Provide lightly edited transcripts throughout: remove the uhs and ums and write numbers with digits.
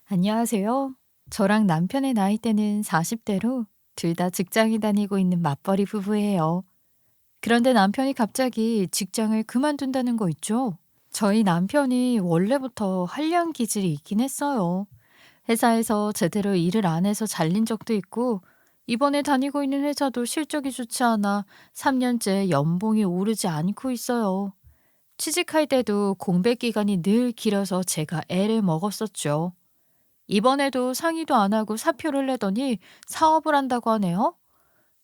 안녕하세요. 저랑 남편의 나이대는 40대로 둘 다 직장에 다니고 있는 맞벌이 부부예요. 그런데 남편이 갑자기 직장을 그만둔다는 거 있죠? 저희 남편이 원래부터 한량 기질이 있긴 했어요. 회사에서 제대로 일을 안 해서 잘린 적도 있고, 이번에 다니고 있는 회사도 실적이 좋지 않아 3년째 연봉이 오르지 않고 있어요. 취직할 때도 공백 기간이 늘 길어서 제가 애를 먹었었죠. 이번에도 상의도 안 하고 사표를 내더니 사업을 한다고 하네요.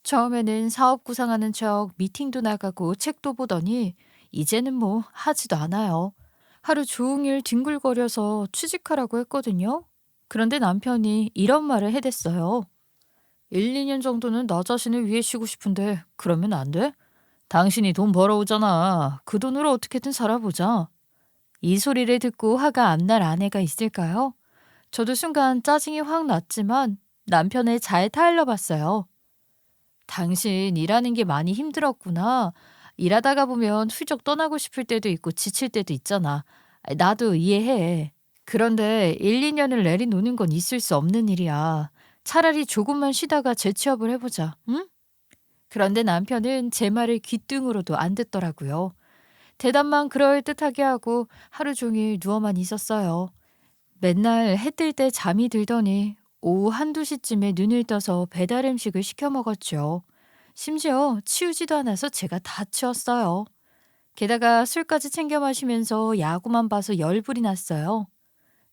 처음에는 사업 구상하는 척 미팅도 나가고 책도 보더니 이제는 뭐 하지도 않아요. 하루 종일 뒹굴거려서 취직하라고 했거든요. 그런데 남편이 이런 말을 해댔어요. 1, 2년 정도는 나 자신을 위해 쉬고 싶은데 그러면 안 돼? 당신이 돈 벌어오잖아. 그 돈으로 어떻게든 살아보자. 이 소리를 듣고 화가 안 날 아내가 있을까요? 저도 순간 짜증이 확 났지만 남편을 잘 타일러 봤어요. 당신 일하는 게 많이 힘들었구나. 일하다가 보면 훌쩍 떠나고 싶을 때도 있고 지칠 때도 있잖아. 나도 이해해. 그런데 1, 2년을 내리노는 건 있을 수 없는 일이야. 차라리 조금만 쉬다가 재취업을 해보자. 응? 그런데 남편은 제 말을 귀등으로도 안 듣더라고요. 대답만 그럴듯하게 하고 하루 종일 누워만 있었어요. 맨날 해 뜰 때 잠이 들더니 오후 한두 시쯤에 눈을 떠서 배달 음식을 시켜 먹었죠. 심지어 치우지도 않아서 제가 다 치웠어요. 게다가 술까지 챙겨 마시면서 야구만 봐서 열불이 났어요.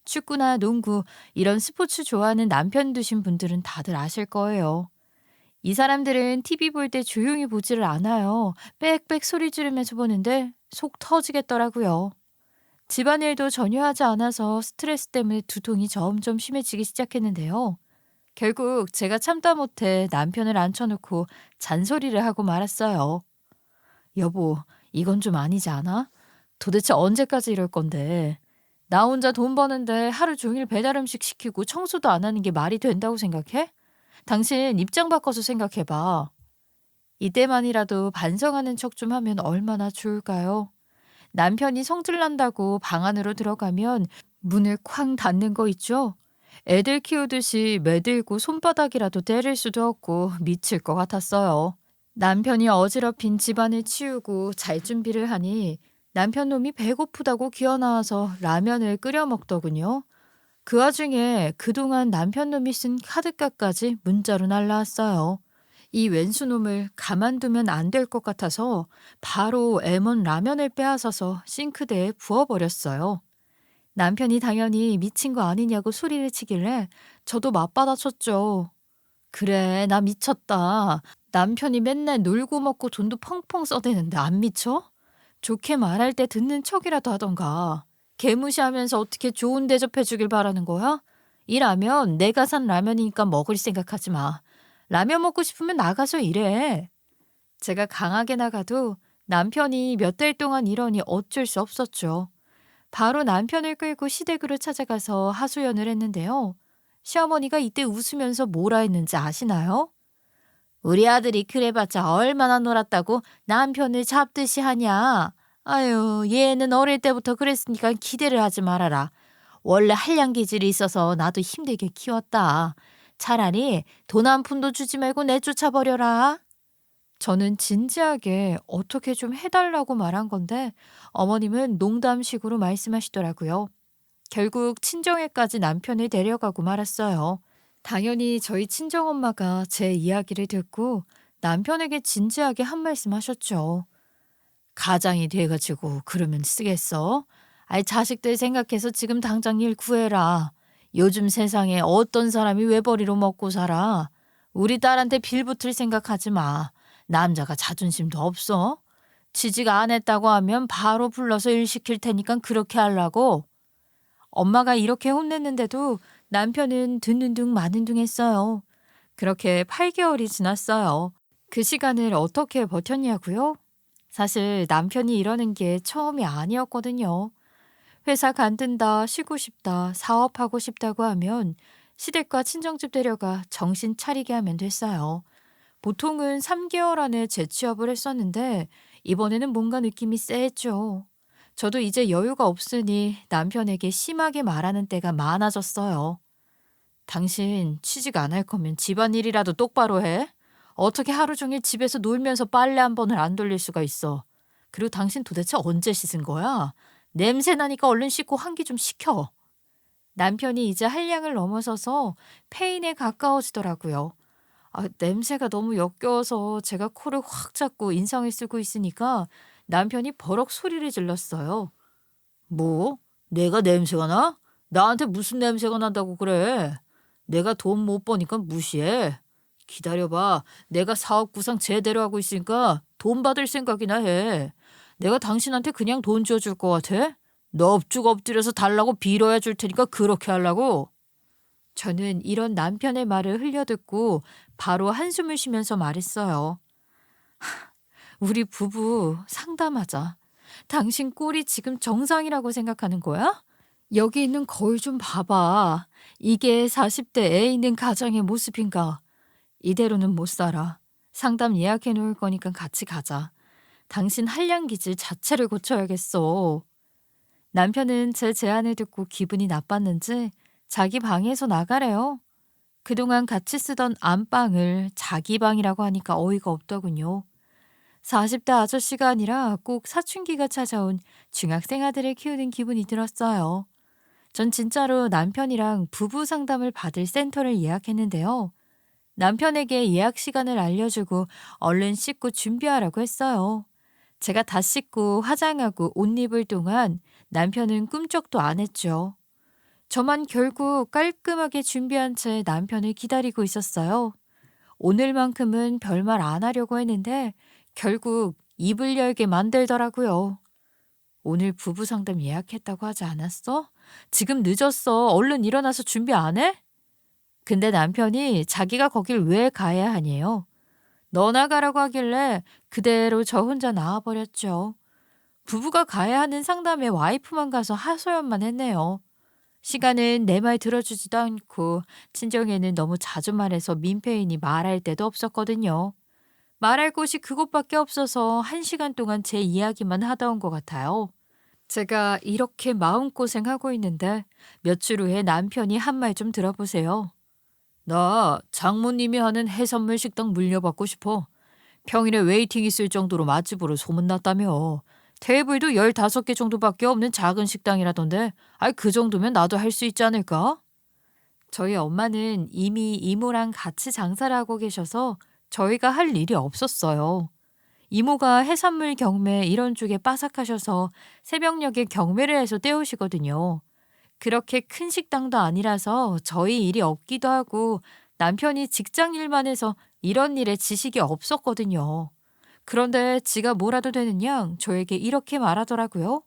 축구나 농구, 이런 스포츠 좋아하는 남편 두신 분들은 다들 아실 거예요. 이 사람들은 TV 볼 때 조용히 보지를 않아요. 빽빽 소리 지르면서 보는데 속 터지겠더라고요. 집안일도 전혀 하지 않아서 스트레스 때문에 두통이 점점 심해지기 시작했는데요. 결국 제가 참다 못해 남편을 앉혀놓고 잔소리를 하고 말았어요. 여보, 이건 좀 아니지 않아? 도대체 언제까지 이럴 건데? 나 혼자 돈 버는데 하루 종일 배달 음식 시키고 청소도 안 하는 게 말이 된다고 생각해? 당신 입장 바꿔서 생각해봐. 이때만이라도 반성하는 척 좀 하면 얼마나 좋을까요? 남편이 성질난다고 방 안으로 들어가면 문을 쾅 닫는 거 있죠? 애들 키우듯이 매들고 손바닥이라도 때릴 수도 없고 미칠 것 같았어요. 남편이 어지럽힌 집안을 치우고 잘 준비를 하니 남편 놈이 배고프다고 기어나와서 라면을 끓여 먹더군요. 그 와중에 그동안 남편 놈이 쓴 카드값까지 문자로 날라왔어요. 이 왼수놈을 가만두면 안 될 것 같아서 바로 M1 라면을 빼앗아서 싱크대에 부어버렸어요. 남편이 당연히 미친 거 아니냐고 소리를 치길래 저도 맞받아쳤죠. 그래, 나 미쳤다. 남편이 맨날 놀고 먹고 돈도 펑펑 써대는데 안 미쳐? 좋게 말할 때 듣는 척이라도 하던가. 개무시하면서 어떻게 좋은 대접해 주길 바라는 거야? 이 라면 내가 산 라면이니까 먹을 생각하지 마. 라면 먹고 싶으면 나가서 일해. 제가 강하게 나가도 남편이 몇 달 동안 이러니 어쩔 수 없었죠. 바로 남편을 끌고 시댁으로 찾아가서 하소연을 했는데요. 시어머니가 이때 웃으면서 뭐라 했는지 아시나요? 우리 아들이 그래봤자 얼마나 놀았다고 남편을 잡듯이 하냐. 아유, 얘는 어릴 때부터 그랬으니까 기대를 하지 말아라. 원래 한량 기질이 있어서 나도 힘들게 키웠다. 차라리 돈 한 푼도 주지 말고 내쫓아버려라. 저는 진지하게 어떻게 좀 해달라고 말한 건데 어머님은 농담식으로 말씀하시더라고요. 결국 친정에까지 남편을 데려가고 말았어요. 당연히 저희 친정엄마가 제 이야기를 듣고 남편에게 진지하게 한 말씀 하셨죠. 가장이 돼가지고 그러면 쓰겠어? 아이, 자식들 생각해서 지금 당장 일 구해라. 요즘 세상에 어떤 사람이 외벌이로 먹고 살아? 우리 딸한테 빌붙을 생각하지 마. 남자가 자존심도 없어? 취직 안 했다고 하면 바로 불러서 일 시킬 테니까 그렇게 하려고. 엄마가 이렇게 혼냈는데도 남편은 듣는 둥 마는 둥 했어요. 그렇게 8개월이 지났어요. 그 시간을 어떻게 버텼냐고요? 사실 남편이 이러는 게 처음이 아니었거든요. 회사 간둔다, 쉬고 싶다, 사업하고 싶다고 하면 시댁과 친정집 데려가 정신 차리게 하면 됐어요. 보통은 3개월 안에 재취업을 했었는데 이번에는 뭔가 느낌이 쎄했죠. 저도 이제 여유가 없으니 남편에게 심하게 말하는 때가 많아졌어요. 당신 취직 안 할 거면 집안일이라도 똑바로 해? 어떻게 하루 종일 집에서 놀면서 빨래 한 번을 안 돌릴 수가 있어? 그리고 당신 도대체 언제 씻은 거야? 냄새 나니까 얼른 씻고 환기 좀 시켜. 남편이 이제 한량을 넘어서서 페인에 가까워지더라고요. 냄새가 너무 역겨워서 제가 코를 확 잡고 인상을 쓰고 있으니까 남편이 버럭 소리를 질렀어요. 뭐? 내가 냄새가 나? 나한테 무슨 냄새가 난다고 그래? 내가 돈 못 버니까 무시해. 기다려봐. 내가 사업 구상 제대로 하고 있으니까 돈 받을 생각이나 해. 내가 당신한테 그냥 돈 줘줄 것 같아? 넙죽 엎드려서 달라고 빌어야 줄 테니까 그렇게 하려고. 저는 이런 남편의 말을 흘려듣고 바로 한숨을 쉬면서 말했어요. 우리 부부 상담하자. 당신 꼴이 지금 정상이라고 생각하는 거야? 여기 있는 거울 좀 봐봐. 이게 40대 애 있는 가정의 모습인가? 이대로는 못 살아. 상담 예약해 놓을 거니까 같이 가자. 당신 한량 기질 자체를 고쳐야겠어. 남편은 제 제안을 듣고 기분이 나빴는지 자기 방에서 나가래요. 그동안 같이 쓰던 안방을 자기 방이라고 하니까 어이가 없더군요. 40대 아저씨가 아니라 꼭 사춘기가 찾아온 중학생 아들을 키우는 기분이 들었어요. 전 진짜로 남편이랑 부부 상담을 받을 센터를 예약했는데요. 남편에게 예약 시간을 알려주고 얼른 씻고 준비하라고 했어요. 제가 다 씻고 화장하고 옷 입을 동안 남편은 꿈쩍도 안 했죠. 저만 결국 깔끔하게 준비한 채 남편을 기다리고 있었어요. 오늘만큼은 별말 안 하려고 했는데 결국 입을 열게 만들더라고요. 오늘 부부 상담 예약했다고 하지 않았어? 지금 늦었어. 얼른 일어나서 준비 안 해? 근데 남편이 자기가 거길 왜 가야 하니요? 너나 가라고 하길래 그대로 저 혼자 나와버렸죠. 부부가 가야 하는 상담에 와이프만 가서 하소연만 했네요. 시간은 내 말 들어주지도 않고 친정에는 너무 자주 말해서 민폐이니 말할 데도 없었거든요. 말할 곳이 그곳밖에 없어서 1시간 동안 제 이야기만 하다 온 것 같아요. 제가 이렇게 마음고생하고 있는데 며칠 후에 남편이 한 말 좀 들어보세요. 나 장모님이 하는 해산물 식당 물려받고 싶어. 평일에 웨이팅 있을 정도로 맛집으로 소문났다며. 테이블도 15개 정도밖에 없는 작은 식당이라던데 그 정도면 나도 할 수 있지 않을까? 저희 엄마는 이미 이모랑 같이 장사를 하고 계셔서 저희가 할 일이 없었어요. 이모가 해산물 경매 이런 쪽에 빠삭하셔서 새벽녘에 경매를 해서 때우시거든요. 그렇게 큰 식당도 아니라서 저희 일이 없기도 하고 남편이 직장 일만 해서 이런 일에 지식이 없었거든요. 그런데 지가 뭐라도 되는 양 저에게 이렇게 말하더라고요.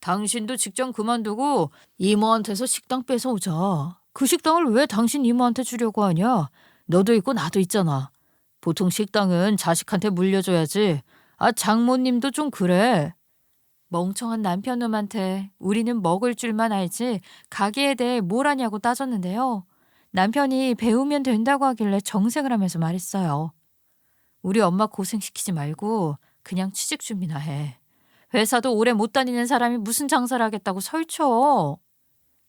당신도 직장 그만두고 이모한테서 식당 뺏어오자. 그 식당을 왜 당신 이모한테 주려고 하냐? 너도 있고 나도 있잖아. 보통 식당은 자식한테 물려줘야지. 장모님도 좀 그래. 멍청한 남편놈한테 우리는 먹을 줄만 알지 가게에 대해 뭘 아냐고 따졌는데요. 남편이 배우면 된다고 하길래 정색을 하면서 말했어요. 우리 엄마 고생시키지 말고 그냥 취직 준비나 해. 회사도 오래 못 다니는 사람이 무슨 장사를 하겠다고 설쳐.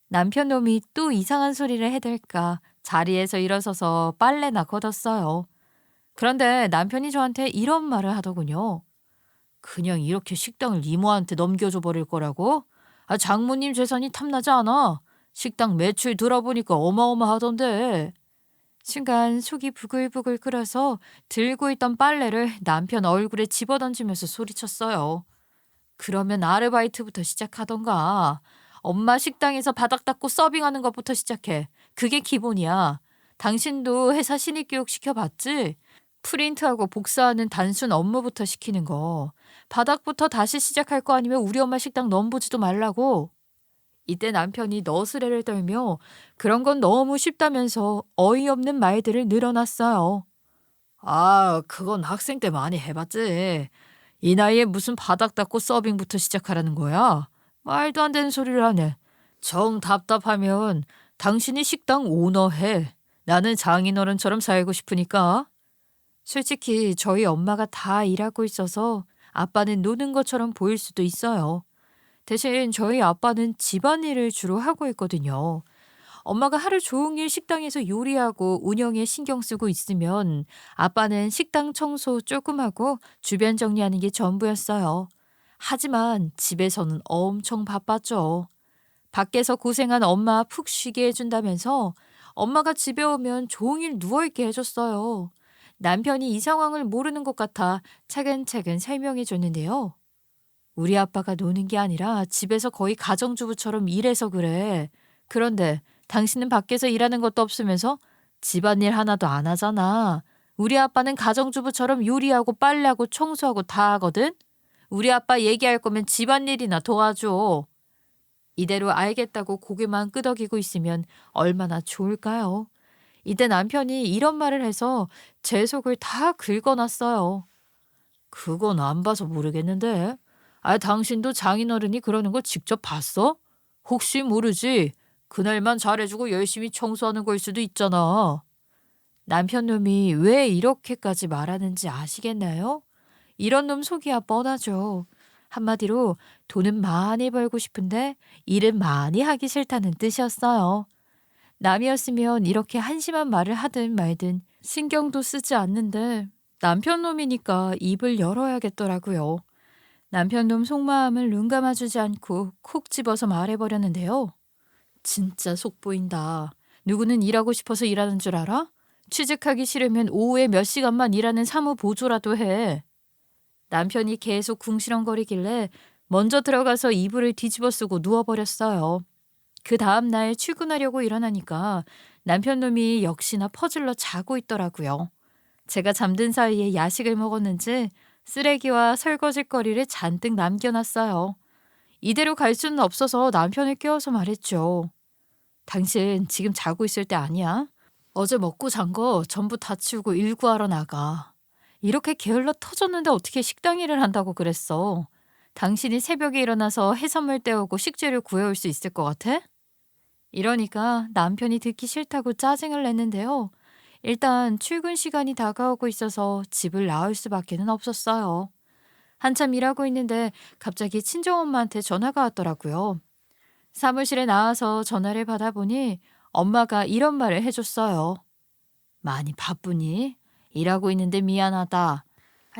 남편 놈이 또 이상한 소리를 해댈까 자리에서 일어서서 빨래나 걷었어요. 그런데 남편이 저한테 이런 말을 하더군요. 그냥 이렇게 식당을 이모한테 넘겨줘 버릴 거라고? 장모님 재산이 탐나지 않아. 식당 매출 들어보니까 어마어마하던데. 순간 속이 부글부글 끓어서 들고 있던 빨래를 남편 얼굴에 집어던지면서 소리쳤어요. 그러면 아르바이트부터 시작하던가. 엄마 식당에서 바닥 닦고 서빙하는 것부터 시작해. 그게 기본이야. 당신도 회사 신입교육 시켜봤지? 프린트하고 복사하는 단순 업무부터 시키는 거. 바닥부터 다시 시작할 거 아니면 우리 엄마 식당 넘보지도 말라고. 이때 남편이 너스레를 떨며 그런 건 너무 쉽다면서 어이없는 말들을 늘어놨어요. 그건 학생 때 많이 해봤지. 이 나이에 무슨 바닥 닦고 서빙부터 시작하라는 거야? 말도 안 되는 소리를 하네. 정 답답하면 당신이 식당 오너 해. 나는 장인어른처럼 살고 싶으니까. 솔직히 저희 엄마가 다 일하고 있어서 아빠는 노는 것처럼 보일 수도 있어요. 대신 저희 아빠는 집안일을 주로 하고 있거든요. 엄마가 하루 종일 식당에서 요리하고 운영에 신경 쓰고 있으면 아빠는 식당 청소 조금 하고 주변 정리하는 게 전부였어요. 하지만 집에서는 엄청 바빴죠. 밖에서 고생한 엄마 푹 쉬게 해준다면서 엄마가 집에 오면 종일 누워있게 해줬어요. 남편이 이 상황을 모르는 것 같아 차근차근 설명해 줬는데요. 우리 아빠가 노는 게 아니라 집에서 거의 가정주부처럼 일해서 그래. 그런데 당신은 밖에서 일하는 것도 없으면서 집안일 하나도 안 하잖아. 우리 아빠는 가정주부처럼 요리하고 빨래하고 청소하고 다 하거든? 우리 아빠 얘기할 거면 집안일이나 도와줘. 이대로 알겠다고 고개만 끄덕이고 있으면 얼마나 좋을까요? 이때 남편이 이런 말을 해서 제 속을 다 긁어놨어요. 그건 안 봐서 모르겠는데. 당신도 장인어른이 그러는 걸 직접 봤어? 혹시 모르지? 그날만 잘해주고 열심히 청소하는 걸 수도 있잖아. 남편 놈이 왜 이렇게까지 말하는지 아시겠나요? 이런 놈 속이야 뻔하죠. 한마디로 돈은 많이 벌고 싶은데 일은 많이 하기 싫다는 뜻이었어요. 남이었으면 이렇게 한심한 말을 하든 말든 신경도 쓰지 않는데 남편 놈이니까 입을 열어야겠더라고요. 남편 놈 속마음을 눈 감아주지 않고 콕 집어서 말해버렸는데요. 진짜 속 보인다. 누구는 일하고 싶어서 일하는 줄 알아? 취직하기 싫으면 오후에 몇 시간만 일하는 사무 보조라도 해. 남편이 계속 궁시렁거리길래 먼저 들어가서 이불을 뒤집어 쓰고 누워버렸어요. 그 다음날 출근하려고 일어나니까 남편 놈이 역시나 퍼질러 자고 있더라고요. 제가 잠든 사이에 야식을 먹었는지 쓰레기와 설거지거리를 잔뜩 남겨놨어요. 이대로 갈 수는 없어서 남편을 깨워서 말했죠. 당신 지금 자고 있을 때 아니야? 어제 먹고 잔 거 전부 다 치우고 일구하러 나가. 이렇게 게을러 터졌는데 어떻게 식당 일을 한다고 그랬어. 당신이 새벽에 일어나서 해산물 떼오고 식재료 구해올 수 있을 것 같아? 이러니까 남편이 듣기 싫다고 짜증을 냈는데요. 일단 출근 시간이 다가오고 있어서 집을 나올 수밖에는 없었어요. 한참 일하고 있는데 갑자기 친정엄마한테 전화가 왔더라고요. 사무실에 나와서 전화를 받아보니 엄마가 이런 말을 해줬어요. 많이 바쁘니? 일하고 있는데 미안하다.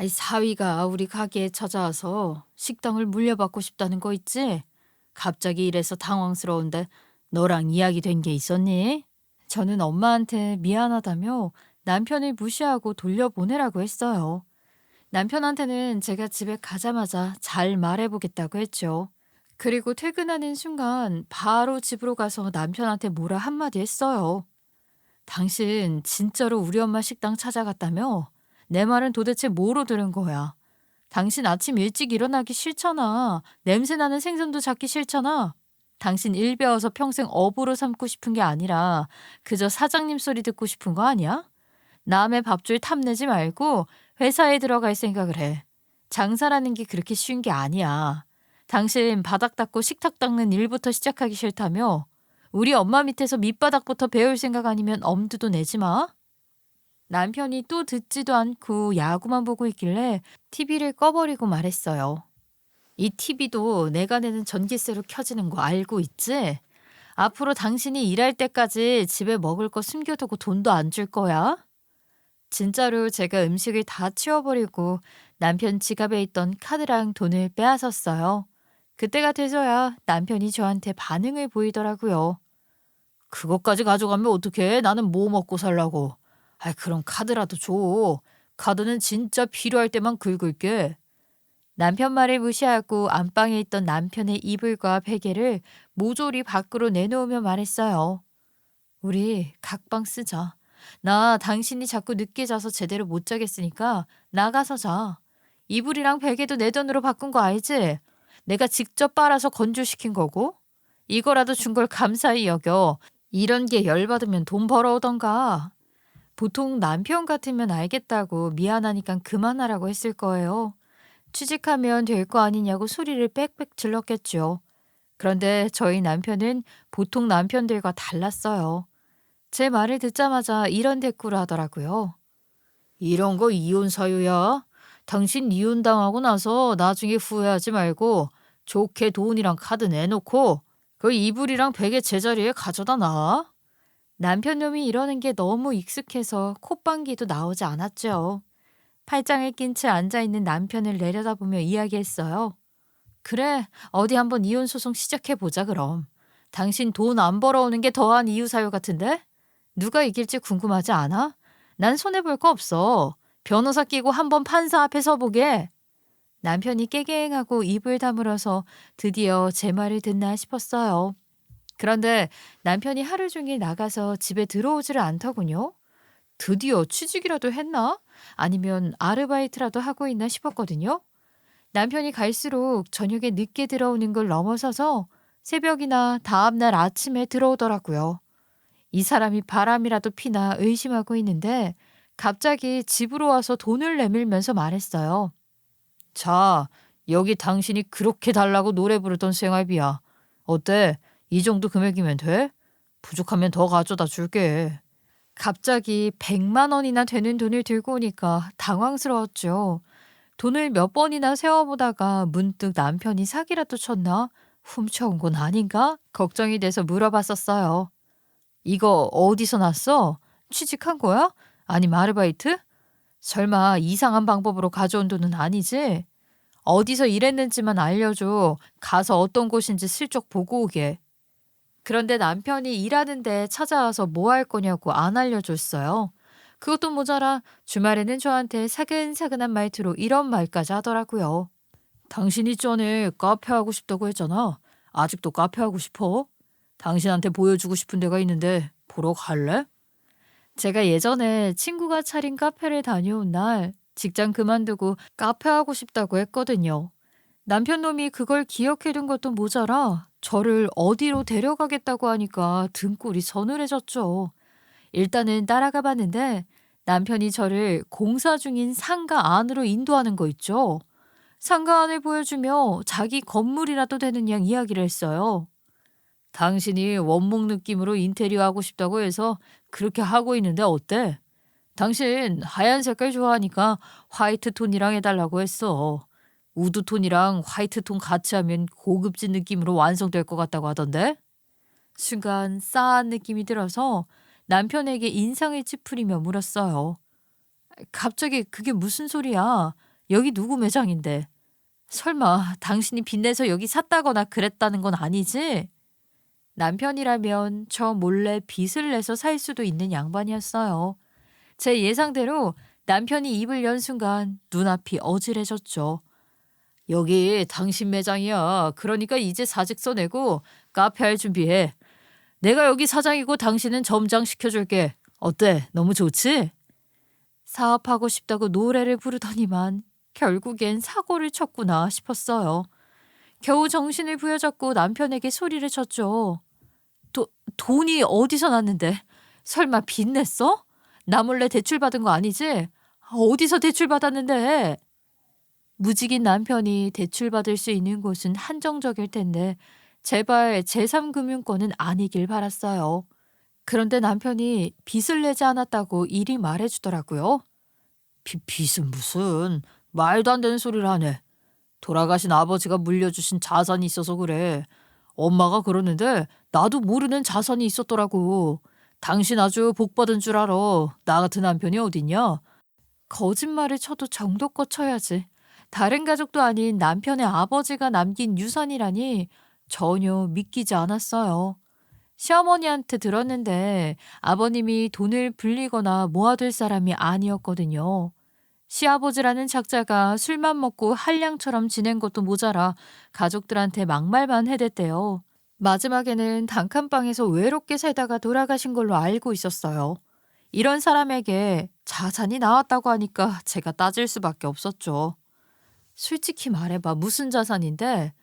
사위가 우리 가게에 찾아와서 식당을 물려받고 싶다는 거 있지? 갑자기 이래서 당황스러운데 너랑 이야기 된 게 있었니? 저는 엄마한테 미안하다며 남편을 무시하고 돌려보내라고 했어요. 남편한테는 제가 집에 가자마자 잘 말해보겠다고 했죠. 그리고 퇴근하는 순간 바로 집으로 가서 남편한테 뭐라 한마디 했어요. 당신 진짜로 우리 엄마 식당 찾아갔다며? 내 말은 도대체 뭐로 들은 거야? 당신 아침 일찍 일어나기 싫잖아. 냄새나는 생선도 잡기 싫잖아. 당신 일 배워서 평생 업으로 삼고 싶은 게 아니라 그저 사장님 소리 듣고 싶은 거 아니야? 남의 밥줄 탐내지 말고 회사에 들어갈 생각을 해. 장사라는 게 그렇게 쉬운 게 아니야. 당신 바닥 닦고 식탁 닦는 일부터 시작하기 싫다며? 우리 엄마 밑에서 밑바닥부터 배울 생각 아니면 엄두도 내지 마. 남편이 또 듣지도 않고 야구만 보고 있길래 TV를 꺼버리고 말했어요. 이 TV도 내가 내는 전기세로 켜지는 거 알고 있지? 앞으로 당신이 일할 때까지 집에 먹을 거 숨겨두고 돈도 안 줄 거야? 진짜로 제가 음식을 다 치워버리고 남편 지갑에 있던 카드랑 돈을 빼앗았어요. 그때가 돼서야 남편이 저한테 반응을 보이더라고요. 그것까지 가져가면 어떡해? 나는 뭐 먹고 살라고. 그럼 카드라도 줘. 카드는 진짜 필요할 때만 긁을게. 남편 말을 무시하고 안방에 있던 남편의 이불과 베개를 모조리 밖으로 내놓으며 말했어요. 우리 각방 쓰자. 나 당신이 자꾸 늦게 자서 제대로 못 자겠으니까 나가서 자. 이불이랑 베개도 내 돈으로 바꾼 거 알지? 내가 직접 빨아서 건조시킨 거고. 이거라도 준 걸 감사히 여겨. 이런 게 열받으면 돈 벌어오던가. 보통 남편 같으면 알겠다고 미안하니까 그만하라고 했을 거예요. 취직하면 될 거 아니냐고 소리를 빽빽 질렀겠죠. 그런데 저희 남편은 보통 남편들과 달랐어요. 제 말을 듣자마자 이런 대꾸를 하더라고요. 이런 거 이혼 사유야. 당신 이혼당하고 나서 나중에 후회하지 말고 좋게 돈이랑 카드 내놓고 그 이불이랑 베개 제자리에 가져다 놔. 남편 놈이 이러는 게 너무 익숙해서 콧방귀도 나오지 않았죠. 팔짱을 낀 채 앉아있는 남편을 내려다보며 이야기했어요. 그래, 어디 한번 이혼 소송 시작해보자 그럼. 당신 돈 안 벌어오는 게 더한 이유 사유 같은데? 누가 이길지 궁금하지 않아? 난 손해볼 거 없어. 변호사 끼고 한번 판사 앞에 서보게. 남편이 깨갱하고 입을 다물어서 드디어 제 말을 듣나 싶었어요. 그런데 남편이 하루 종일 나가서 집에 들어오지를 않더군요. 드디어 취직이라도 했나? 아니면 아르바이트라도 하고 있나 싶었거든요. 남편이 갈수록 저녁에 늦게 들어오는 걸 넘어서서 새벽이나 다음날 아침에 들어오더라고요. 이 사람이 바람이라도 피나 의심하고 있는데 갑자기 집으로 와서 돈을 내밀면서 말했어요. 자, 여기 당신이 그렇게 달라고 노래 부르던 생활비야. 어때? 이 정도 금액이면 돼? 부족하면 더 가져다 줄게. 갑자기 100만 원이나 되는 돈을 들고 오니까 당황스러웠죠. 돈을 몇 번이나 세어보다가 문득 남편이 사기라도 쳤나? 훔쳐온 건 아닌가? 걱정이 돼서 물어봤었어요. 이거 어디서 났어? 취직한 거야? 아니면 아르바이트? 설마 이상한 방법으로 가져온 돈은 아니지? 어디서 일했는지만 알려줘. 가서 어떤 곳인지 슬쩍 보고 오게. 그런데 남편이 일하는데 찾아와서 뭐 할 거냐고 안 알려줬어요. 그것도 모자라 주말에는 저한테 사근사근한 말투로 이런 말까지 하더라고요. 당신이 전에 카페 하고 싶다고 했잖아. 아직도 카페 하고 싶어? 당신한테 보여주고 싶은 데가 있는데 보러 갈래? 제가 예전에 친구가 차린 카페를 다녀온 날 직장 그만두고 카페 하고 싶다고 했거든요. 남편 놈이 그걸 기억해둔 것도 모자라 저를 어디로 데려가겠다고 하니까 등골이 서늘해졌죠. 일단은 따라가 봤는데 남편이 저를 공사 중인 상가 안으로 인도하는 거 있죠. 상가 안을 보여주며 자기 건물이라도 되는 양 이야기를 했어요. 당신이 원목 느낌으로 인테리어 하고 싶다고 해서 그렇게 하고 있는데 어때? 당신 하얀 색깔 좋아하니까 화이트 톤이랑 해달라고 했어. 우드 톤이랑 화이트 톤 같이 하면 고급진 느낌으로 완성될 것 같다고 하던데? 순간 싸한 느낌이 들어서 남편에게 인상을 찌푸리며 물었어요. 갑자기 그게 무슨 소리야? 여기 누구 매장인데? 설마 당신이 빚내서 여기 샀다거나 그랬다는 건 아니지? 남편이라면 저 몰래 빚을 내서 살 수도 있는 양반이었어요. 제 예상대로 남편이 입을 연 순간 눈앞이 어질해졌죠. 여기 당신 매장이야. 그러니까 이제 사직서 내고 카페 할 준비해. 내가 여기 사장이고 당신은 점장 시켜줄게. 어때? 너무 좋지? 사업하고 싶다고 노래를 부르더니만 결국엔 사고를 쳤구나 싶었어요. 겨우 정신을 부여잡고 남편에게 소리를 쳤죠. 돈이 어디서 났는데? 설마 빚냈어? 나 몰래 대출받은 거 아니지? 어디서 대출받았는데? 무직인 남편이 대출받을 수 있는 곳은 한정적일 텐데 제발 제3금융권은 아니길 바랐어요. 그런데 남편이 빚을 내지 않았다고 이리 말해주더라고요. 빚은 무슨 말도 안 되는 소리를 하네. 돌아가신 아버지가 물려주신 자산이 있어서 그래. 엄마가 그러는데 나도 모르는 자산이 있었더라고. 당신 아주 복 받은 줄 알아. 나 같은 남편이 어딨냐? 거짓말을 쳐도 정도껏 쳐야지. 다른 가족도 아닌 남편의 아버지가 남긴 유산이라니 전혀 믿기지 않았어요. 시어머니한테 들었는데 아버님이 돈을 불리거나 모아둘 사람이 아니었거든요. 시아버지라는 작자가 술만 먹고 한량처럼 지낸 것도 모자라 가족들한테 막말만 해댔대요. 마지막에는 단칸방에서 외롭게 살다가 돌아가신 걸로 알고 있었어요. 이런 사람에게 자산이 나왔다고 하니까 제가 따질 수밖에 없었죠. 솔직히 말해봐 무슨 자산인데?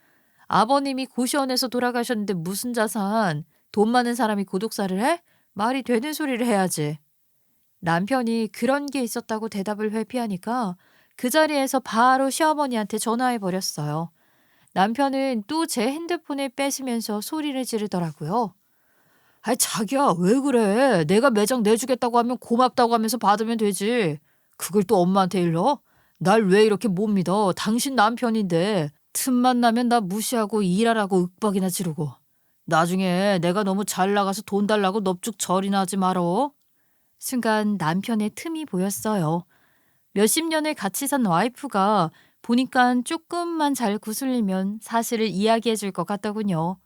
아버님이 고시원에서 돌아가셨는데 무슨 자산? 돈 많은 사람이 고독사를 해? 말이 되는 소리를 해야지. 남편이 그런 게 있었다고 대답을 회피하니까 그 자리에서 바로 시어머니한테 전화해버렸어요. 남편은 또 제 핸드폰을 뺏으면서 소리를 지르더라고요. 아이 자기야 왜 그래? 내가 매장 내주겠다고 하면 고맙다고 하면서 받으면 되지. 그걸 또 엄마한테 일러? 날 왜 이렇게 못 믿어? 당신 남편인데. 틈만 나면 나 무시하고 일하라고 윽박이나 지르고 나중에 내가 너무 잘 나가서 돈 달라고 넙죽 절이나 하지 말어. 순간 남편의 틈이 보였어요. 몇십 년을 같이 산 와이프가 보니까 조금만 잘 구슬리면 사실을 이야기해 줄 것 같더군요.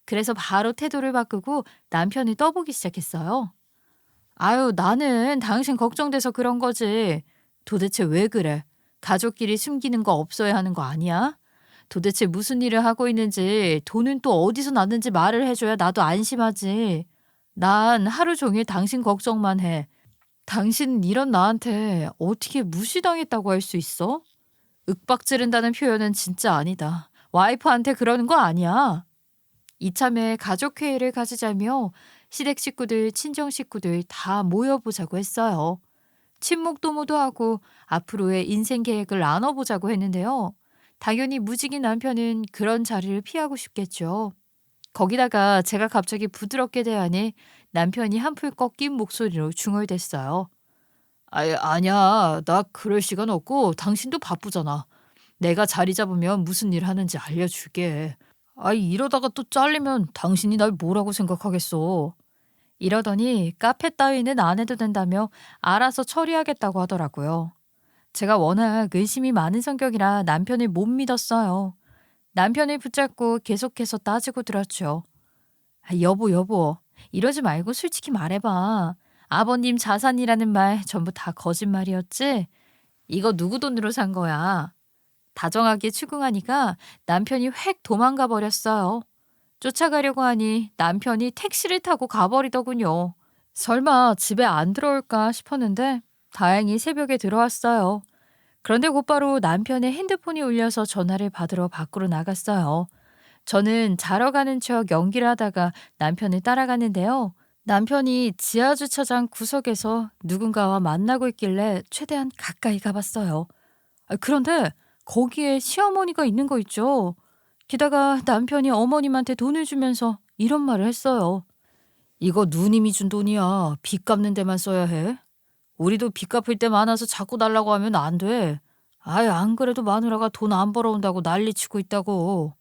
그래서 바로 태도를 바꾸고 남편을 떠보기 시작했어요. 아유, 나는 당신 걱정돼서 그런 거지. 도대체 왜 그래? 가족끼리 숨기는 거 없어야 하는 거 아니야? 도대체 무슨 일을 하고 있는지, 돈은 또 어디서 났는지 말을 해줘야 나도 안심하지. 난 하루 종일 당신 걱정만 해. 당신 이런 나한테 어떻게 무시당했다고 할 수 있어? 윽박지른다는 표현은 진짜 아니다. 와이프한테 그러는 거 아니야. 이참에 가족회의를 가지자며 시댁 식구들, 친정 식구들 다 모여보자고 했어요. 친목 도모도 하고 앞으로의 인생 계획을 나눠보자고 했는데요. 당연히 무직인 남편은 그런 자리를 피하고 싶겠죠. 거기다가 제가 갑자기 부드럽게 대하니 남편이 한풀 꺾인 목소리로 중얼댔어요. 아니야. 나 그럴 시간 없고 당신도 바쁘잖아. 내가 자리 잡으면 무슨 일 하는지 알려줄게. 이러다가 또 잘리면 당신이 날 뭐라고 생각하겠어. 이러더니 카페 따위는 안 해도 된다며 알아서 처리하겠다고 하더라고요. 제가 워낙 의심이 많은 성격이라 남편을 못 믿었어요. 남편을 붙잡고 계속해서 따지고 들었죠. 여보, 이러지 말고 솔직히 말해봐. 아버님 자산이라는 말 전부 다 거짓말이었지? 이거 누구 돈으로 산 거야? 다정하게 추궁하니까 남편이 획 도망가 버렸어요. 쫓아가려고 하니 남편이 택시를 타고 가버리더군요. 설마 집에 안 들어올까 싶었는데 다행히 새벽에 들어왔어요. 그런데 곧바로 남편의 핸드폰이 울려서 전화를 받으러 밖으로 나갔어요. 저는 자러 가는 척 연기를 하다가 남편을 따라갔는데요. 남편이 지하주차장 구석에서 누군가와 만나고 있길래 최대한 가까이 가봤어요. 그런데 거기에 시어머니가 있는 거 있죠. 게다가 남편이 어머님한테 돈을 주면서 이런 말을 했어요. 이거 누님이 준 돈이야. 빚 갚는 데만 써야 해. 우리도 빚 갚을 때 많아서 자꾸 달라고 하면 안 돼. 안 그래도 마누라가 돈 안 벌어온다고 난리치고 있다고.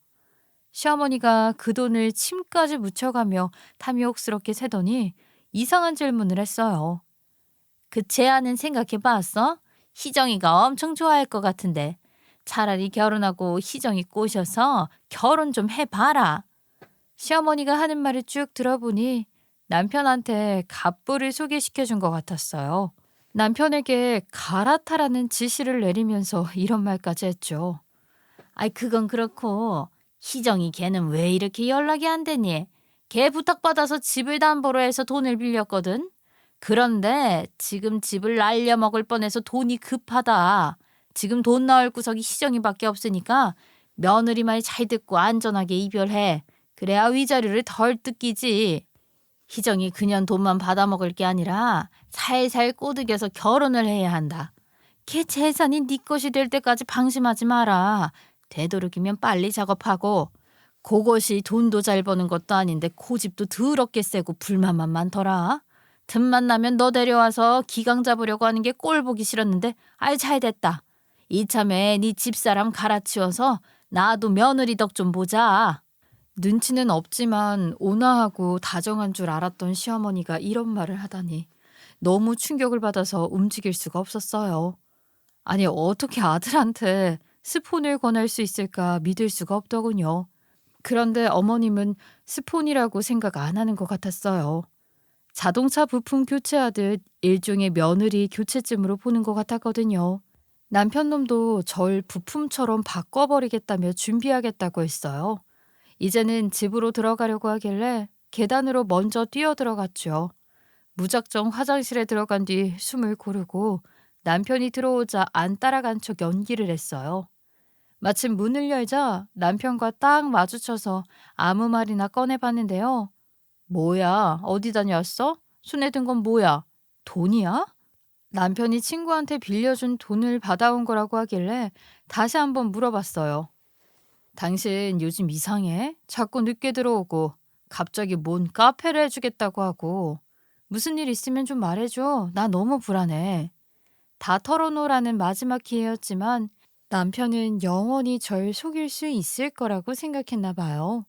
시어머니가 그 돈을 침까지 묻혀가며 탐욕스럽게 세더니 이상한 질문을 했어요. 그 제안은 생각해 봤어? 희정이가 엄청 좋아할 것 같은데. 차라리 결혼하고 희정이 꼬셔서 결혼 좀 해봐라. 시어머니가 하는 말을 쭉 들어보니 남편한테 갑부를 소개시켜준 것 같았어요. 남편에게 갈아타라는 지시를 내리면서 이런 말까지 했죠. 그건 그렇고 희정이 걔는 왜 이렇게 연락이 안 되니? 걔 부탁받아서 집을 담보로 해서 돈을 빌렸거든. 그런데 지금 집을 날려먹을 뻔해서 돈이 급하다. 지금 돈 나올 구석이 희정이밖에 없으니까 며느리 말 잘 듣고 안전하게 이별해. 그래야 위자료를 덜 뜯기지. 희정이 그냥 돈만 받아먹을 게 아니라 살살 꼬드겨서 결혼을 해야 한다. 걔 재산이 네 것이 될 때까지 방심하지 마라. 되도록이면 빨리 작업하고. 그것이 돈도 잘 버는 것도 아닌데 고집도 더럽게 세고 불만만 많더라. 틈만 나면 너 데려와서 기강 잡으려고 하는 게 꼴 보기 싫었는데 잘 됐다. 이참에 네 집사람 갈아치워서 나도 며느리 덕 좀 보자. 눈치는 없지만 온화하고 다정한 줄 알았던 시어머니가 이런 말을 하다니 너무 충격을 받아서 움직일 수가 없었어요. 어떻게 아들한테 스폰을 권할 수 있을까 믿을 수가 없더군요. 그런데 어머님은 스폰이라고 생각 안 하는 것 같았어요. 자동차 부품 교체하듯 일종의 며느리 교체쯤으로 보는 것 같았거든요. 남편 놈도 절 부품처럼 바꿔버리겠다며 준비하겠다고 했어요. 이제는 집으로 들어가려고 하길래 계단으로 먼저 뛰어들어갔죠. 무작정 화장실에 들어간 뒤 숨을 고르고 남편이 들어오자 안 따라간 척 연기를 했어요. 마침 문을 열자 남편과 딱 마주쳐서 아무 말이나 꺼내봤는데요. 뭐야? 어디 다녀왔어? 손에 든 건 뭐야? 돈이야? 남편이 친구한테 빌려준 돈을 받아온 거라고 하길래 다시 한번 물어봤어요. 당신 요즘 이상해? 자꾸 늦게 들어오고 갑자기 뭔 카페를 해주겠다고 하고 무슨 일 있으면 좀 말해줘. 나 너무 불안해. 다 털어놓으라는 마지막 기회였지만 남편은 영원히 절 속일 수 있을 거라고 생각했나 봐요.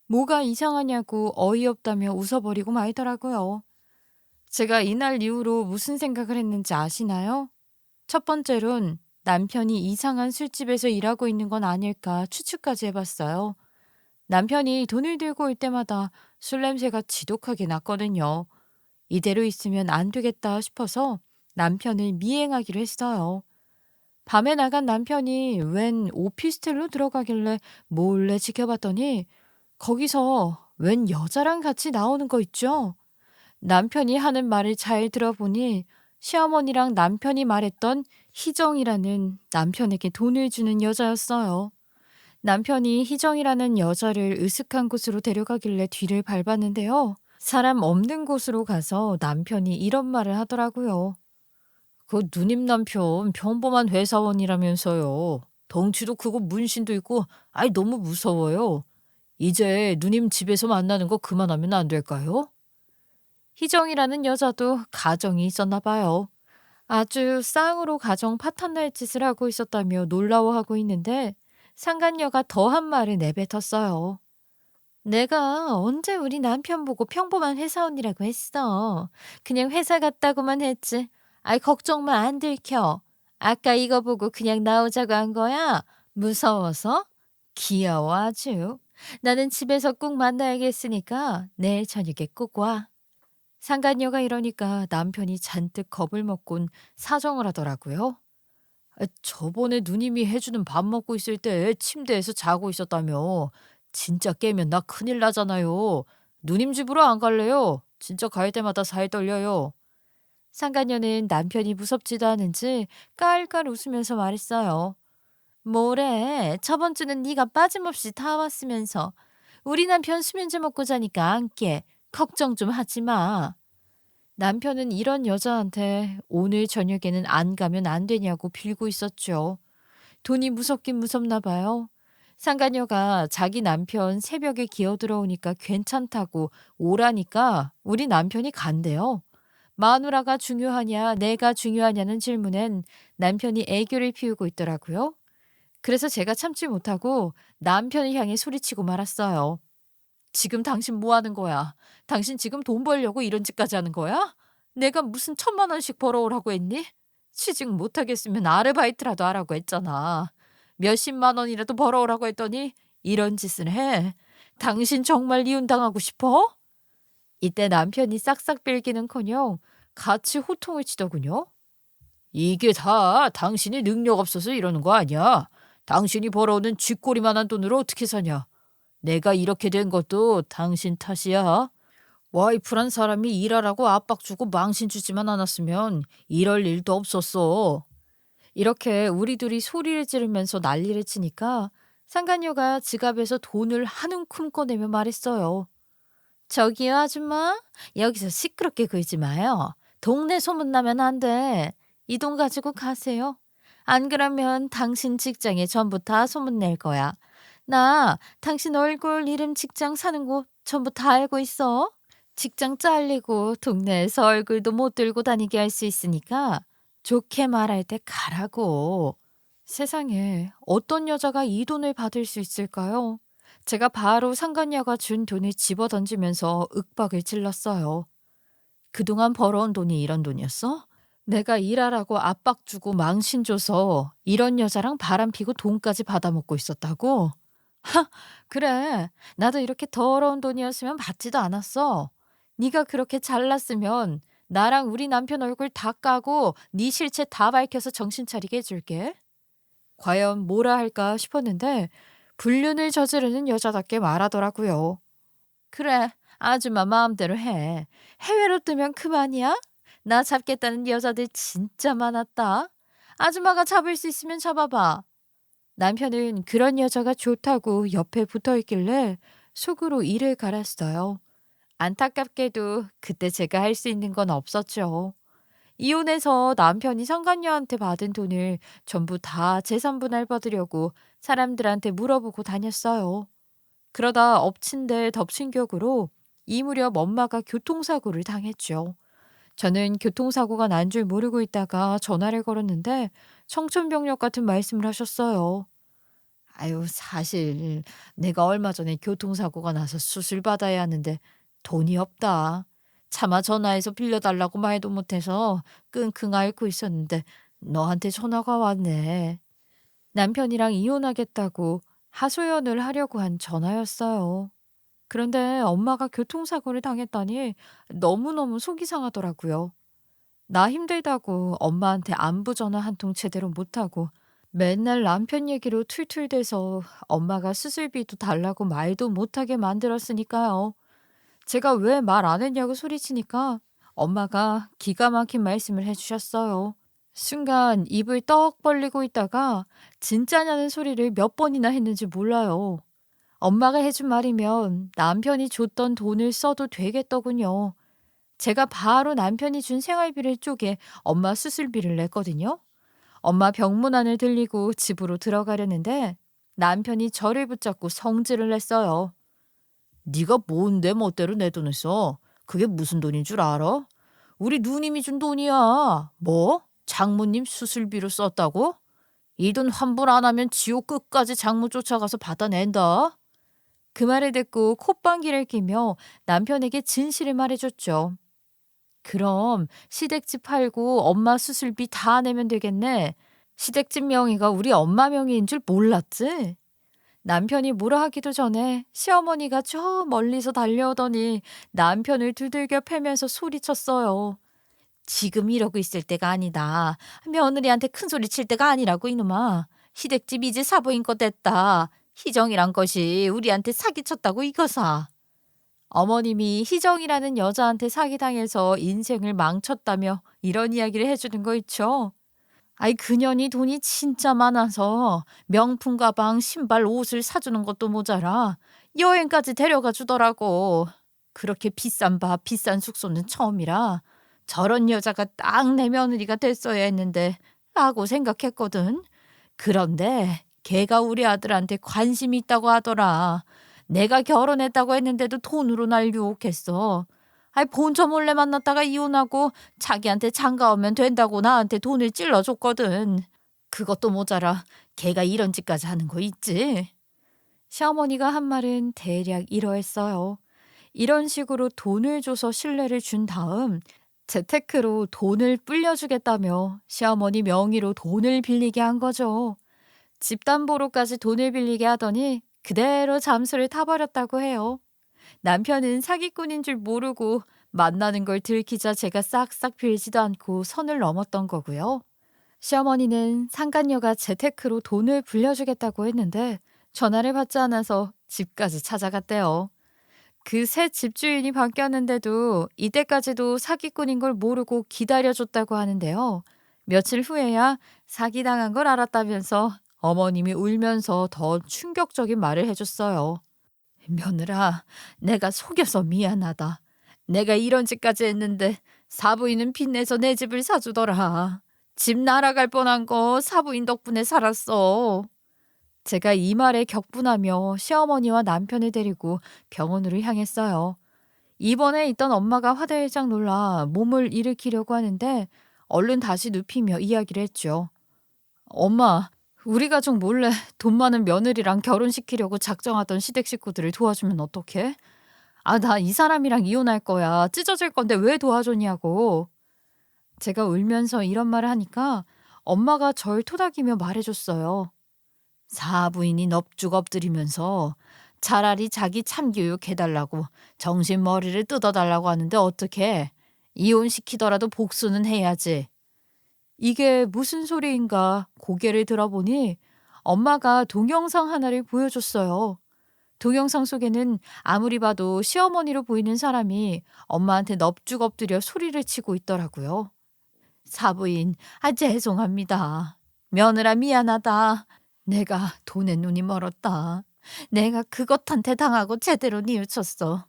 뭐가 이상하냐고 어이없다며 웃어버리고 말더라고요. 제가 이날 이후로 무슨 생각을 했는지 아시나요? 첫 번째론 남편이 이상한 술집에서 일하고 있는 건 아닐까 추측까지 해봤어요. 남편이 돈을 들고 올 때마다 술 냄새가 지독하게 났거든요. 이대로 있으면 안 되겠다 싶어서 남편을 미행하기로 했어요. 밤에 나간 남편이 웬 오피스텔로 들어가길래 몰래 지켜봤더니 거기서 웬 여자랑 같이 나오는 거 있죠? 남편이 하는 말을 잘 들어보니 시어머니랑 남편이 말했던 희정이라는 남편에게 돈을 주는 여자였어요. 남편이 희정이라는 여자를 으슥한 곳으로 데려가길래 뒤를 밟았는데요. 사람 없는 곳으로 가서 남편이 이런 말을 하더라고요. 그 누님 남편 평범한 회사원이라면서요. 덩치도 크고 문신도 있고 아이 너무 무서워요. 이제 누님 집에서 만나는 거 그만하면 안 될까요? 희정이라는 여자도 가정이 있었나 봐요. 아주 쌍으로 가정 파탄날 짓을 하고 있었다며 놀라워하고 있는데 상간녀가 더한 말을 내뱉었어요. 내가 언제 우리 남편 보고 평범한 회사원이라고 했어. 그냥 회사 갔다고만 했지. 아이 걱정만 안 들켜. 아까 이거 보고 그냥 나오자고 한 거야? 무서워서? 귀여워 아주. 나는 집에서 꼭 만나야겠으니까 내일 저녁에 꼭 와. 상간녀가 이러니까 남편이 잔뜩 겁을 먹곤 사정을 하더라고요. 저번에 누님이 해주는 밥 먹고 있을 때 침대에서 자고 있었다며. 진짜 깨면 나 큰일 나잖아요. 누님 집으로 안 갈래요. 진짜 갈 때마다 살 떨려요. 상간녀는 남편이 무섭지도 않은지 깔깔 웃으면서 말했어요. 뭐래? 저번 주는 네가 빠짐없이 다 왔으면서. 우리 남편 수면제 먹고 자니까 안 깨. 걱정 좀 하지 마. 남편은 이런 여자한테 오늘 저녁에는 안 가면 안 되냐고 빌고 있었죠. 돈이 무섭긴 무섭나 봐요. 상간녀가 자기 남편 새벽에 기어 들어오니까 괜찮다고 오라니까 우리 남편이 간대요. 마누라가 중요하냐, 내가 중요하냐는 질문엔 남편이 애교를 피우고 있더라고요. 그래서 제가 참지 못하고 남편을 향해 소리치고 말았어요. 지금 당신 뭐 하는 거야? 당신 지금 돈 벌려고 이런 짓까지 하는 거야? 내가 무슨 1,000만 원씩 벌어오라고 했니? 취직 못하겠으면 아르바이트라도 하라고 했잖아. 몇십만 원이라도 벌어오라고 했더니 이런 짓을 해. 당신 정말 이혼당하고 싶어? 이때 남편이 싹싹 빌기는커녕 같이 호통을 치더군요. 이게 다 당신이 능력 없어서 이러는 거 아니야. 당신이 벌어오는 쥐꼬리만한 돈으로 어떻게 사냐. 내가 이렇게 된 것도 당신 탓이야. 와이프란 사람이 일하라고 압박 주고 망신 주지만 않았으면 이럴 일도 없었어. 이렇게 우리 둘이 소리를 지르면서 난리를 치니까 상간녀가 지갑에서 돈을 한 움큼 꺼내며 말했어요. 저기요 아줌마, 여기서 시끄럽게 굴지 마요. 동네 소문나면 안 돼. 이 돈 가지고 가세요. 안 그러면 당신 직장에 전부 다 소문낼 거야. 나 당신 얼굴, 이름, 직장 사는 곳 전부 다 알고 있어. 직장 잘리고 동네에서 얼굴도 못 들고 다니게 할 수 있으니까 좋게 말할 때 가라고. 세상에 어떤 여자가 이 돈을 받을 수 있을까요? 제가 바로 상간녀가 준 돈을 집어 던지면서 윽박을 질렀어요. 그동안 벌어온 돈이 이런 돈이었어? 내가 일하라고 압박 주고 망신 줘서 이런 여자랑 바람 피고 돈까지 받아먹고 있었다고? 하, 그래. 나도 이렇게 더러운 돈이었으면 받지도 않았어. 네가 그렇게 잘났으면 나랑 우리 남편 얼굴 다 까고 네 실체 다 밝혀서 정신 차리게 해줄게. 과연 뭐라 할까 싶었는데 불륜을 저지르는 여자답게 말하더라고요. 그래, 아줌마 마음대로 해. 해외로 뜨면 그만이야? 나 잡겠다는 여자들 진짜 많았다. 아줌마가 잡을 수 있으면 잡아봐. 남편은 그런 여자가 좋다고 옆에 붙어 있길래 속으로 이를 갈았어요. 안타깝게도 그때 제가 할 수 있는 건 없었죠. 이혼해서 남편이 상간녀한테 받은 돈을 전부 다 재산분할 받으려고 사람들한테 물어보고 다녔어요. 그러다 엎친 데 덮친 격으로 이 무렵 엄마가 교통사고를 당했죠. 저는 교통사고가 난 줄 모르고 있다가 전화를 걸었는데 청천벽력 같은 말씀을 하셨어요. 아유, 사실 내가 얼마 전에 교통사고가 나서 수술 받아야 하는데 돈이 없다. 차마 전화해서 빌려달라고 말도 못해서 끙끙 앓고 있었는데 너한테 전화가 왔네. 남편이랑 이혼하겠다고 하소연을 하려고 한 전화였어요. 그런데 엄마가 교통사고를 당했다니 너무너무 속이 상하더라고요. 나 힘들다고 엄마한테 안부 전화 한 통 제대로 못하고 맨날 남편 얘기로 툴툴대서 엄마가 수술비도 달라고 말도 못하게 만들었으니까요. 제가 왜 말 안 했냐고 소리치니까 엄마가 기가 막힌 말씀을 해주셨어요. 순간 입을 떡 벌리고 있다가 진짜냐는 소리를 몇 번이나 했는지 몰라요. 엄마가 해준 말이면 남편이 줬던 돈을 써도 되겠더군요. 제가 바로 남편이 준 생활비를 쪼개 엄마 수술비를 냈거든요. 엄마 병문안을 들리고 집으로 들어가려는데 남편이 저를 붙잡고 성질을 냈어요. 네가 뭔데 멋대로 내 돈을 써? 그게 무슨 돈인 줄 알아? 우리 누님이 준 돈이야. 뭐? 장모님 수술비로 썼다고? 이 돈 환불 안 하면 지옥 끝까지 장모 쫓아가서 받아낸다. 그 말을 듣고 콧방귀를 끼며 남편에게 진실을 말해줬죠. 그럼 시댁집 팔고 엄마 수술비 다 내면 되겠네. 시댁집 명의가 우리 엄마 명의인 줄 몰랐지? 남편이 뭐라 하기도 전에 시어머니가 저 멀리서 달려오더니 남편을 두들겨 패면서 소리쳤어요. 지금 이러고 있을 때가 아니다. 며느리한테 큰 소리 칠 때가 아니라고 이놈아. 시댁집 이제 사부인 거 됐다. 희정이란 것이 우리한테 사기쳤다고 이거사. 어머님이 희정이라는 여자한테 사기당해서 인생을 망쳤다며 이런 이야기를 해주는 거 있죠. 아이, 그년이 돈이 진짜 많아서 명품 가방, 신발, 옷을 사주는 것도 모자라 여행까지 데려가 주더라고. 그렇게 비싼 밥, 비싼 숙소는 처음이라 저런 여자가 딱 내 며느리가 됐어야 했는데 라고 생각했거든. 그런데 걔가 우리 아들한테 관심이 있다고 하더라. 내가 결혼했다고 했는데도 돈으로 날 유혹했어. 아이, 본처 몰래 만났다가 이혼하고 자기한테 장가 오면 된다고 나한테 돈을 찔러줬거든. 그것도 모자라 걔가 이런 짓까지 하는 거 있지. 시어머니가 한 말은 대략 이러했어요. 이런 식으로 돈을 줘서 신뢰를 준 다음 재테크로 돈을 불려주겠다며 시어머니 명의로 돈을 빌리게 한 거죠. 집담보로까지 돈을 빌리게 하더니 그대로 잠수를 타버렸다고 해요. 남편은 사기꾼인 줄 모르고 만나는 걸 들키자 제가 싹싹 빌지도 않고 선을 넘었던 거고요. 시어머니는 상간녀가 재테크로 돈을 불려주겠다고 했는데 전화를 받지 않아서 집까지 찾아갔대요. 그 새 집주인이 바뀌었는데도 이때까지도 사기꾼인 걸 모르고 기다려줬다고 하는데요. 며칠 후에야 사기당한 걸 알았다면서 어머님이 울면서 더 충격적인 말을 해줬어요. 며느라, 내가 속여서 미안하다. 내가 이런 짓까지 했는데 사부인은 빚내서 내 집을 사주더라. 집 날아갈 뻔한 거 사부인 덕분에 살았어. 제가 이 말에 격분하며 시어머니와 남편을 데리고 병원으로 향했어요. 입원해 있던 엄마가 화들짝 놀라 몸을 일으키려고 하는데 얼른 다시 눕히며 이야기를 했죠. 엄마, 우리 가족 몰래 돈 많은 며느리랑 결혼시키려고 작정하던 시댁 식구들을 도와주면 어떡해? 아, 나 이 사람이랑 이혼할 거야. 찢어질 건데 왜 도와줬냐고. 제가 울면서 이런 말을 하니까 엄마가 절 토닥이며 말해줬어요. 사부인이 넙죽 엎드리면서 차라리 자기 참교육 해달라고 정신머리를 뜯어달라고 하는데 어떡해. 이혼시키더라도 복수는 해야지. 이게 무슨 소리인가 고개를 들어보니 엄마가 동영상 하나를 보여줬어요. 동영상 속에는 아무리 봐도 시어머니로 보이는 사람이 엄마한테 넙죽 엎드려 소리를 치고 있더라고요. 사부인, 죄송합니다. 며느라 미안하다. 내가 돈에 눈이 멀었다. 내가 그것한테 당하고 제대로 뉘우쳤어.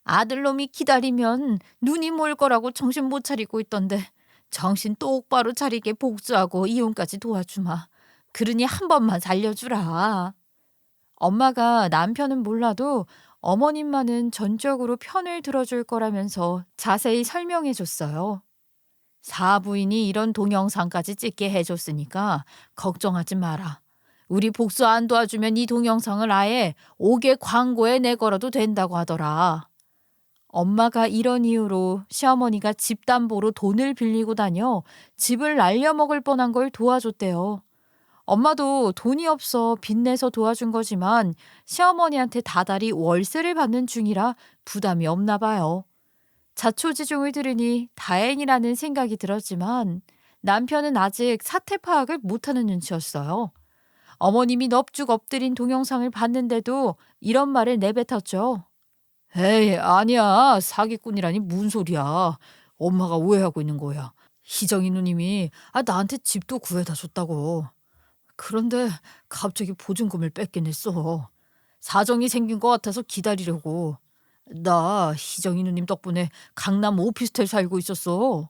아들놈이 기다리면 눈이 멀 거라고 정신 못 차리고 있던데 정신 똑바로 차리게 복수하고 이혼까지 도와주마. 그러니 한 번만 살려주라. 엄마가 남편은 몰라도 어머님만은 전적으로 편을 들어줄 거라면서 자세히 설명해 줬어요. 사부인이 이런 동영상까지 찍게 해줬으니까 걱정하지 마라. 우리 복수 안 도와주면 이 동영상을 아예 옥외 광고에 내걸어도 된다고 하더라. 엄마가 이런 이유로 시어머니가 집담보로 돈을 빌리고 다녀 집을 날려먹을 뻔한 걸 도와줬대요. 엄마도 돈이 없어 빚내서 도와준 거지만 시어머니한테 다달이 월세를 받는 중이라 부담이 없나 봐요. 자초지종을 들으니 다행이라는 생각이 들었지만 남편은 아직 사태 파악을 못하는 눈치였어요. 어머님이 넙죽 엎드린 동영상을 봤는데도 이런 말을 내뱉었죠. 에이, 아니야. 사기꾼이라니 무슨 소리야. 엄마가 오해하고 있는 거야. 희정이 누님이 나한테 집도 구해다 줬다고. 그런데 갑자기 보증금을 뺏긴 했어. 사정이 생긴 것 같아서 기다리려고. 나 희정이 누님 덕분에 강남 오피스텔 살고 있었어.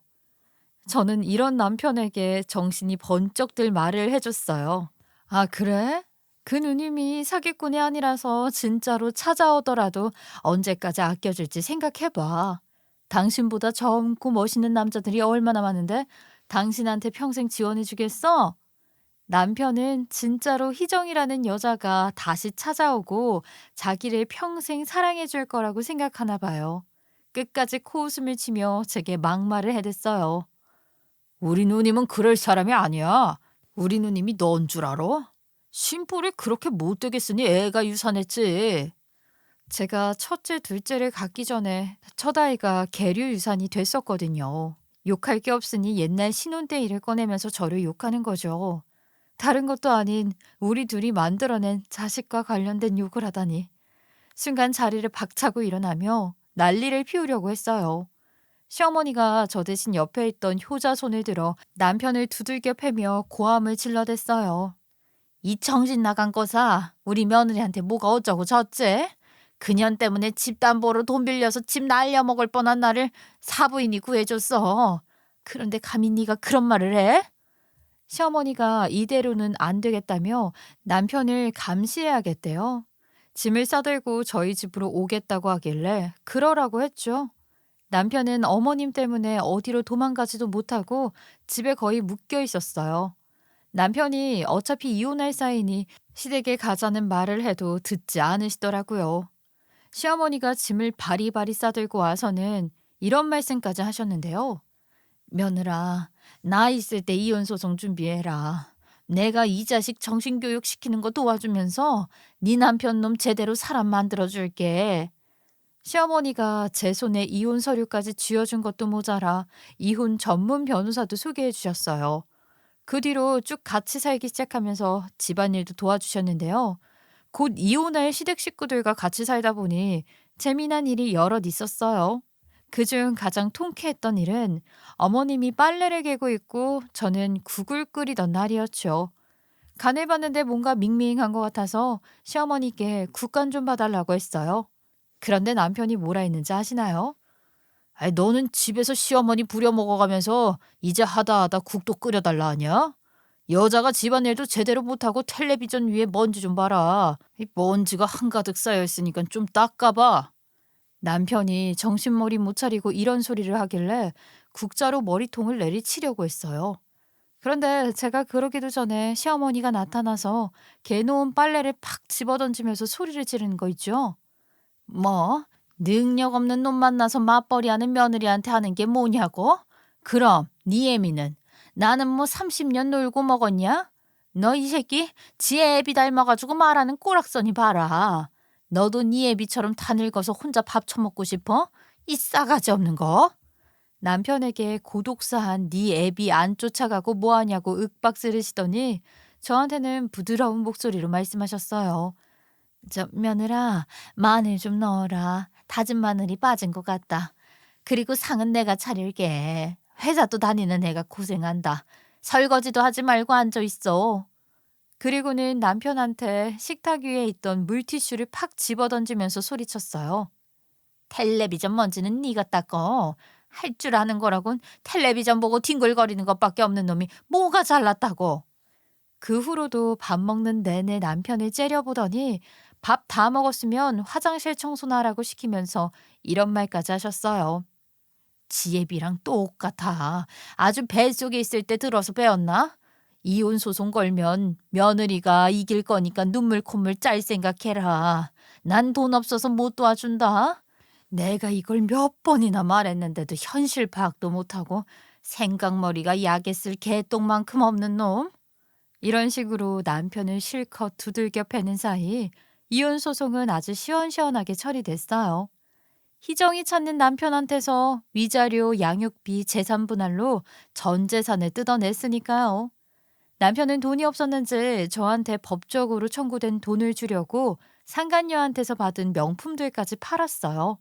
저는 이런 남편에게 정신이 번쩍 들 말을 해줬어요. 아, 그래? 그 누님이 사기꾼이 아니라서 진짜로 찾아오더라도 언제까지 아껴줄지 생각해봐. 당신보다 젊고 멋있는 남자들이 얼마나 많은데 당신한테 평생 지원해주겠어? 남편은 진짜로 희정이라는 여자가 다시 찾아오고 자기를 평생 사랑해줄 거라고 생각하나 봐요. 끝까지 코웃음을 치며 제게 막말을 해댔어요. 우리 누님은 그럴 사람이 아니야. 우리 누님이 넌 줄 알아? 심부를 그렇게 못되게 쓰니 애가 유산했지. 제가 첫째, 둘째를 갖기 전에 첫아이가 계류 유산이 됐었거든요. 욕할 게 없으니 옛날 신혼 때 일을 꺼내면서 저를 욕하는 거죠. 다른 것도 아닌 우리 둘이 만들어낸 자식과 관련된 욕을 하다니. 순간 자리를 박차고 일어나며 난리를 피우려고 했어요. 시어머니가 저 대신 옆에 있던 효자 손을 들어 남편을 두들겨 패며 고함을 질러댔어요. 이 정신 나간 거사, 우리 며느리한테 뭐가 어쩌고 저째? 그년 때문에 집담보로 돈 빌려서 집 날려먹을 뻔한 나를 사부인이 구해줬어. 그런데 감히 네가 그런 말을 해? 시어머니가 이대로는 안 되겠다며 남편을 감시해야겠대요. 짐을 싸들고 저희 집으로 오겠다고 하길래 그러라고 했죠. 남편은 어머님 때문에 어디로 도망가지도 못하고 집에 거의 묶여 있었어요. 남편이 어차피 이혼할 사이니 시댁에 가자는 말을 해도 듣지 않으시더라고요. 시어머니가 짐을 바리바리 싸들고 와서는 이런 말씀까지 하셨는데요. 며느라, 나 있을 때 이혼 소송 준비해라. 내가 이 자식 정신교육 시키는 거 도와주면서 네 남편 놈 제대로 사람 만들어줄게. 시어머니가 제 손에 이혼 서류까지 쥐어준 것도 모자라 이혼 전문 변호사도 소개해 주셨어요. 그 뒤로 쭉 같이 살기 시작하면서 집안일도 도와주셨는데요. 곧 이혼할 시댁 식구들과 같이 살다 보니 재미난 일이 여럿 있었어요. 그중 가장 통쾌했던 일은 어머님이 빨래를 개고 있고 저는 국을 끓이던 날이었죠. 간을 봤는데 뭔가 밍밍한 것 같아서 시어머니께 국간 좀 봐달라고 했어요. 그런데 남편이 뭐라 했는지 아시나요? 아이, 너는 집에서 시어머니 부려먹어가면서 이제 하다 국도 끓여달라 하냐? 여자가 집안일도 제대로 못하고 텔레비전 위에 먼지 좀 봐라. 이 먼지가 한가득 쌓여있으니까 좀 닦아봐. 남편이 정신머리 못 차리고 이런 소리를 하길래 국자로 머리통을 내리치려고 했어요. 그런데 제가 그러기도 전에 시어머니가 나타나서 개놓은 빨래를 팍 집어던지면서 소리를 지르는 거 있죠. 뭐? 능력 없는 놈 만나서 맞벌이하는 며느리한테 하는 게 뭐냐고? 그럼 네 애미는 나는 뭐 30년 놀고 먹었냐? 너 이 새끼 지 애비 닮아가지고 말하는 꼬락서니 봐라. 너도 네 애비처럼 다 늙어서 혼자 밥 처먹고 싶어? 이 싸가지 없는 거. 남편에게 고독사한 네 애비 안 쫓아가고 뭐하냐고 윽박 지르시더니 저한테는 부드러운 목소리로 말씀하셨어요. 저 며느라, 마늘 좀 넣어라. 다진 마늘이 빠진 것 같다. 그리고 상은 내가 차릴게. 회사도 다니는 애가 고생한다. 설거지도 하지 말고 앉아 있어. 그리고는 남편한테 식탁 위에 있던 물티슈를 팍 집어던지면서 소리쳤어요. 텔레비전 먼지는 네가 닦어. 할 줄 아는 거라곤 텔레비전 보고 뒹굴거리는 것밖에 없는 놈이 뭐가 잘났다고. 그 후로도 밥 먹는 내내 남편을 째려보더니 밥 다 먹었으면 화장실 청소나 하라고 시키면서 이런 말까지 하셨어요. 지혜비랑 똑같아. 아주 뱃속에 있을 때 들어서 배웠나? 이혼 소송 걸면 며느리가 이길 거니까 눈물 콧물 짤 생각해라. 난 돈 없어서 못 도와준다. 내가 이걸 몇 번이나 말했는데도 현실 파악도 못하고 생각머리가 약에 쓸 개똥만큼 없는 놈? 이런 식으로 남편을 실컷 두들겨 패는 사이 이혼 소송은 아주 시원시원하게 처리됐어요. 희정이 찾는 남편한테서 위자료, 양육비, 재산 분할로 전 재산을 뜯어냈으니까요. 남편은 돈이 없었는지 저한테 법적으로 청구된 돈을 주려고 상간녀한테서 받은 명품들까지 팔았어요.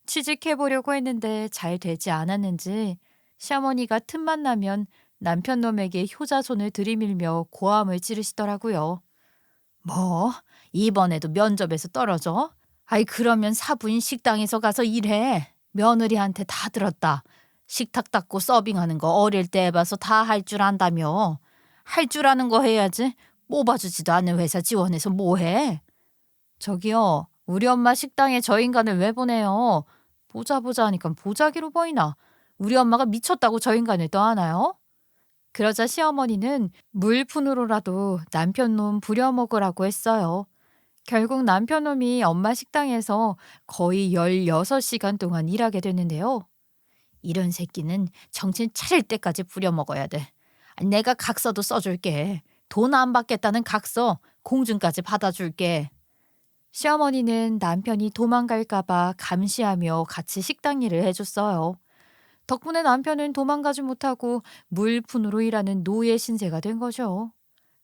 취직해보려고 했는데 잘 되지 않았는지 시어머니가 틈만 나면 남편 놈에게 효자손을 들이밀며 고함을 지르시더라고요. 뭐? 이번에도 면접에서 떨어져? 아이 그러면 사부인 식당에서 가서 일해. 며느리한테 다 들었다. 식탁 닦고 서빙하는 거 어릴 때 해봐서 다 할 줄 안다며. 할 줄 아는 거 해야지. 뽑아주지도 않는 회사 지원해서 뭐해? 저기요. 우리 엄마 식당에 저 인간을 왜 보내요? 보자 보자 하니까 보자기로 보이나. 우리 엄마가 미쳤다고 저 인간을 떠안아요? 그러자 시어머니는 물푼으로라도 남편 놈 부려먹으라고 했어요. 결국 남편 놈이 엄마 식당에서 거의 16시간 동안 일하게 됐는데요. 이런 새끼는 정신 차릴 때까지 부려먹어야 돼. 내가 각서도 써줄게. 돈 안 받겠다는 각서 공증까지 받아줄게. 시어머니는 남편이 도망갈까봐 감시하며 같이 식당 일을 해줬어요. 덕분에 남편은 도망가지 못하고 물푼으로 일하는 노예 신세가 된 거죠.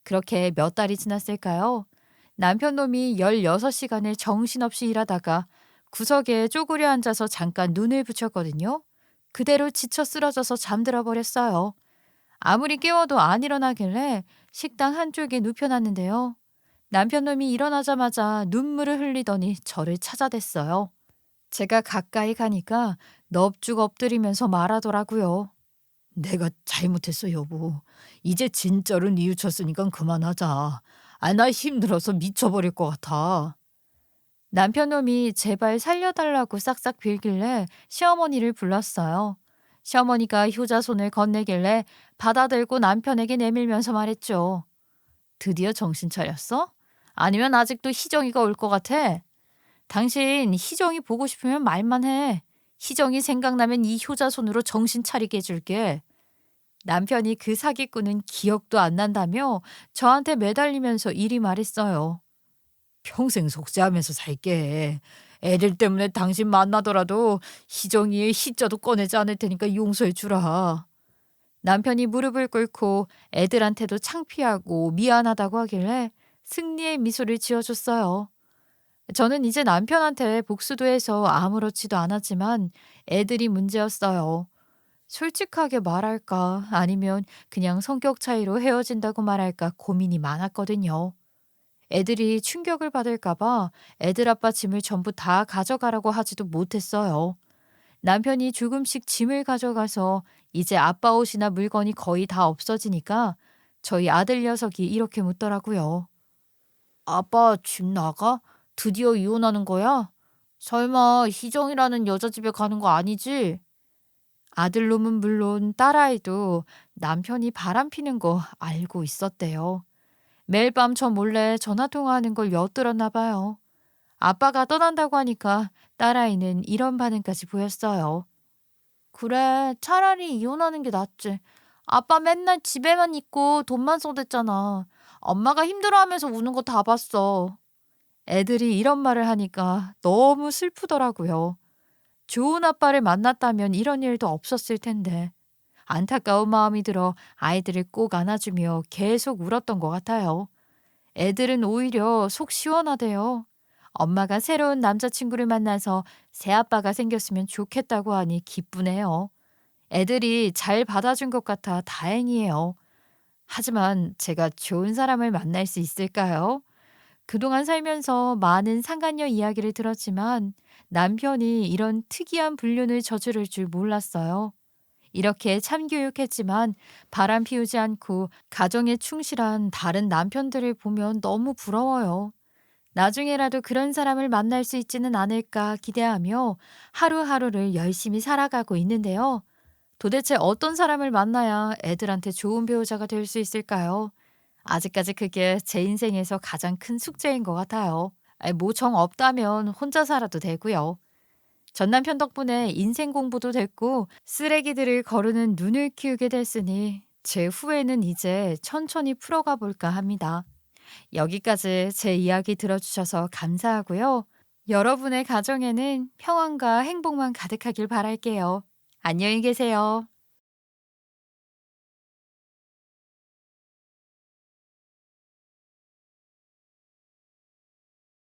그렇게 몇 달이 지났을까요? 남편 놈이 16시간을 정신없이 일하다가 구석에 쪼그려 앉아서 잠깐 눈을 붙였거든요. 그대로 지쳐 쓰러져서 잠들어 버렸어요. 아무리 깨워도 안 일어나길래 식당 한쪽에 눕혀놨는데요. 남편 놈이 일어나자마자 눈물을 흘리더니 저를 찾아댔어요. 제가 가까이 가니까 넙죽 엎드리면서 말하더라고요. 내가 잘못했어, 여보. 이제 진짜로 뉘우쳤으니까 그만하자. 아, 나 힘들어서 미쳐버릴 것 같아. 남편 놈이 제발 살려달라고 싹싹 빌길래 시어머니를 불렀어요. 시어머니가 효자손을 건네길래 받아들고 남편에게 내밀면서 말했죠. 드디어 정신 차렸어? 아니면 아직도 희정이가 올 것 같아? 당신 희정이 보고 싶으면 말만 해. 희정이 생각나면 이 효자손으로 정신 차리게 해줄게. 남편이 그 사기꾼은 기억도 안 난다며 저한테 매달리면서 이리 말했어요. 평생 속죄하면서 살게. 애들 때문에 당신 만나더라도 희정이의 희자도 꺼내지 않을 테니까 용서해 주라. 남편이 무릎을 꿇고 애들한테도 창피하고 미안하다고 하길래 승리의 미소를 지어줬어요. 저는 이제 남편한테 복수도 해서 아무렇지도 않았지만 애들이 문제였어요. 솔직하게 말할까 아니면 그냥 성격 차이로 헤어진다고 말할까 고민이 많았거든요. 애들이 충격을 받을까 봐 애들 아빠 짐을 전부 다 가져가라고 하지도 못했어요. 남편이 조금씩 짐을 가져가서 이제 아빠 옷이나 물건이 거의 다 없어지니까 저희 아들 녀석이 이렇게 묻더라고요. 아빠 집 나가? 드디어 이혼하는 거야? 설마 희정이라는 여자 집에 가는 거 아니지? 아들놈은 물론 딸아이도 남편이 바람피는 거 알고 있었대요. 매일 밤 저 몰래 전화통화하는 걸 엿들었나 봐요. 아빠가 떠난다고 하니까 딸아이는 이런 반응까지 보였어요. 그래, 차라리 이혼하는 게 낫지. 아빠 맨날 집에만 있고 돈만 쏟았잖아. 엄마가 힘들어하면서 우는 거 다 봤어. 애들이 이런 말을 하니까 너무 슬프더라고요. 좋은 아빠를 만났다면 이런 일도 없었을 텐데. 안타까운 마음이 들어 아이들을 꼭 안아주며 계속 울었던 것 같아요. 애들은 오히려 속 시원하대요. 엄마가 새로운 남자친구를 만나서 새아빠가 생겼으면 좋겠다고 하니 기쁘네요. 애들이 잘 받아준 것 같아 다행이에요. 하지만 제가 좋은 사람을 만날 수 있을까요? 그동안 살면서 많은 상간녀 이야기를 들었지만 남편이 이런 특이한 불륜을 저지를 줄 몰랐어요. 이렇게 참교육했지만 바람 피우지 않고 가정에 충실한 다른 남편들을 보면 너무 부러워요. 나중에라도 그런 사람을 만날 수 있지는 않을까 기대하며 하루하루를 열심히 살아가고 있는데요. 도대체 어떤 사람을 만나야 애들한테 좋은 배우자가 될 수 있을까요? 아직까지 그게 제 인생에서 가장 큰 숙제인 것 같아요. 뭐 정 없다면 혼자 살아도 되고요. 전 남편 덕분에 인생 공부도 됐고 쓰레기들을 거르는 눈을 키우게 됐으니 제 후회는 이제 천천히 풀어가 볼까 합니다. 여기까지 제 이야기 들어주셔서 감사하고요. 여러분의 가정에는 평안과 행복만 가득하길 바랄게요. 안녕히 계세요.